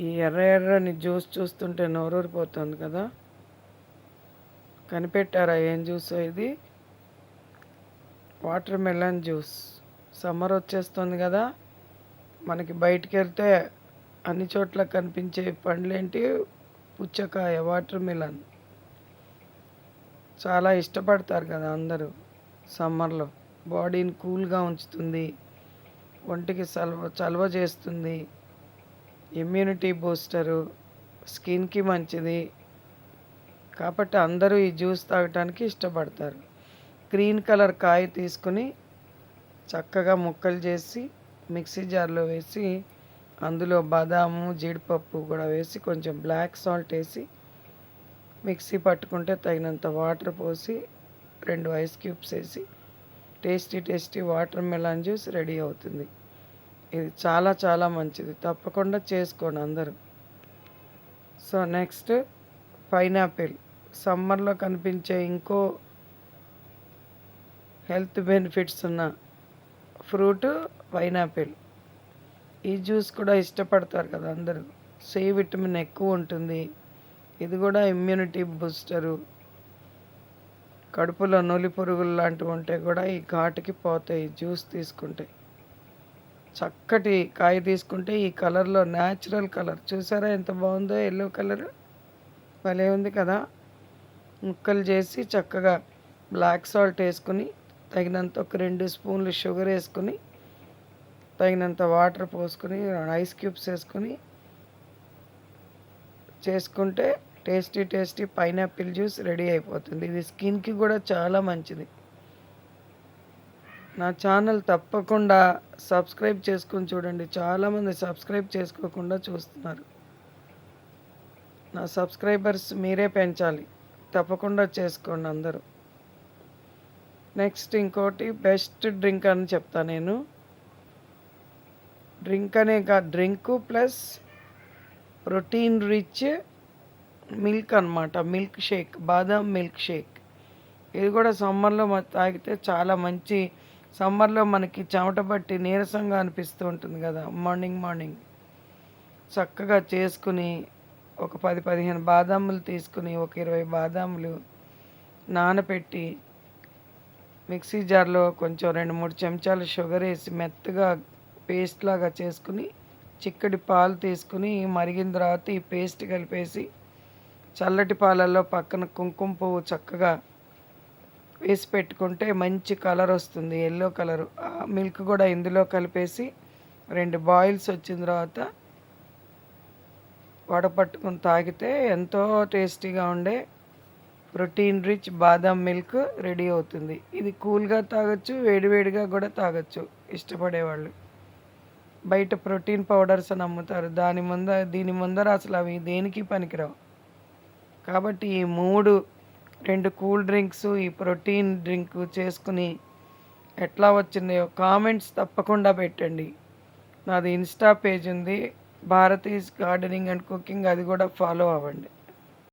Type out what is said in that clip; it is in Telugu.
ఈ ఎర్ర ఎర్రని జ్యూస్ చూస్తుంటే నోరూరిపోతుంది కదా. కనిపెట్టారా ఏం జ్యూస్ ఇది? Water melon juice. సమ్మర్ వచ్చేస్తుంది కదా, మనకి బయటికి వెళ్తే అన్ని చోట్ల కనిపించే పండ్లేంటి? పుచ్చకాయ, వాటర్ మెలన్. చాలా ఇష్టపడతారు కదా అందరూ సమ్మర్లో. బాడీని కూల్గా ఉంచుతుంది, ఒంటికి చలవ చేస్తుంది, ఇమ్యూనిటీ బూస్టరు, స్కిన్కి మంచిది. కాబట్టి అందరూ ఈ జ్యూస్ తాగటానికి ఇష్టపడతారు. గ్రీన్ కలర్ కాయ తీసుకుని చక్కగా ముక్కలు చేసి మిక్సీ జార్లో వేసి అందులో బాదాము, జీడిపప్పు కూడా వేసి కొంచెం బ్లాక్ సాల్ట్ వేసి మిక్సీ పట్టుకుంటే తగినంత వాటర్ పోసి 2 ఐస్ క్యూబ్స్ వేసి tasty water melon juice ready అవుతుంది. ఇది చాలా చాలా మంచిది, తప్పకుండా చేసుకోండి అందరూ. So next pineapple. సమ్మర్లో కనిపించే ఇంకో హెల్త్ బెనిఫిట్స్ ఉన్న ఫ్రూట్ పైనాపిల్. ఈ జ్యూస్ కూడా ఇష్టపడతారు కదా అందరూ. సి విటమిన్ ఎక్కువ ఉంటుంది. ఇది కూడా ఇమ్యూనిటీ బూస్టరు. కడుపులో నొలి పురుగులు లాంటివి ఉంటే కూడా ఈ ఘాటుకి పోతాయి జ్యూస్ తీసుకుంటే. చక్కటి కాయ తీసుకుంటే ఈ కలర్లో న్యాచురల్ కలర్ చూసారా ఎంత బాగుందో, ఎల్లో కలర్ భలే ఉంది కదా. ముక్కలు చేసి చక్కగా బ్లాక్ సాల్ట్ వేసుకుని తగినంత ఒక 2 స్పూన్లు షుగర్ వేసుకుని తగినంత వాటర్ పోసుకొని ఐస్ క్యూబ్స్ వేసుకొని చేసుకుంటే టేస్టీ పైనాపిల్ జ్యూస్ రెడీ అయిపోతుంది. ఇది స్కిన్కి కూడా చాలా మంచిది. నా ఛానల్ తప్పకుండా సబ్స్క్రైబ్ చేసుకొని చూడండి. చాలామంది సబ్స్క్రైబ్ చేసుకోకుండా చూస్తున్నారు. నా సబ్స్క్రైబర్స్ మీరే పెంచాలి, తప్పకుండా చేసుకోండి అందరూ. నెక్స్ట్ ఇంకోటి బెస్ట్ డ్రింక్ అని చెప్తా నేను. Drink plus protein rich milk అన్నమాట. మిల్క్ షేక్, బాదాం మిల్క్ షేక్. ఇది కూడా సమ్మర్లో తాగితే చాలా మంచి. సమ్మర్లో మనకి చెమట పట్టి నీరసంగా అనిపిస్తూ ఉంటుంది కదా, మార్నింగ్ చక్కగా చేసుకుని ఒక 10-15 బాదాములు తీసుకుని ఒక 20 బాదాములు నానబెట్టి మిక్సీ జార్లో కొంచెం 2-3 చెంచాలు షుగర్ వేసి మెత్తగా పేస్ట్ లాగా చేసుకుని చిక్కటి పాలు తీసుకుని మరిగిన తర్వాత ఈ పేస్ట్ కలిపేసి చల్లటి పాలల్లో పక్కన కుంకుమ పువ్వు చక్కగా వేసి పెట్టుకుంటే మంచి కలర్ వస్తుంది, ఎల్లో కలరు. మిల్క్ కూడా ఇందులో కలిపేసి 2 బాయిల్స్ వచ్చిన తర్వాత వడపట్టుకుని తాగితే ఎంతో టేస్టీగా ఉండే ప్రోటీన్ రిచ్ బాదాం మిల్క్ రెడీ అవుతుంది. ఇది కూల్గా తాగొచ్చు, వేడివేడిగా కూడా తాగొచ్చు ఇష్టపడేవాళ్ళు. బయట ప్రోటీన్ పౌడర్స్ అని అమ్ముతారు, దీని ముందర అసలు అవి దేనికి పనికిరావు. కాబట్టి ఈ 2 కూల్ డ్రింక్స్, ఈ ప్రోటీన్ డ్రింక్ చేసుకుని ఎట్లా వచ్చినాయో కామెంట్స్ తప్పకుండా పెట్టండి. నాది ఇన్స్టా పేజ్ ఉంది, భారతీస్ గార్డెనింగ్ అండ్ కుకింగ్, అది కూడా ఫాలో అవ్వండి.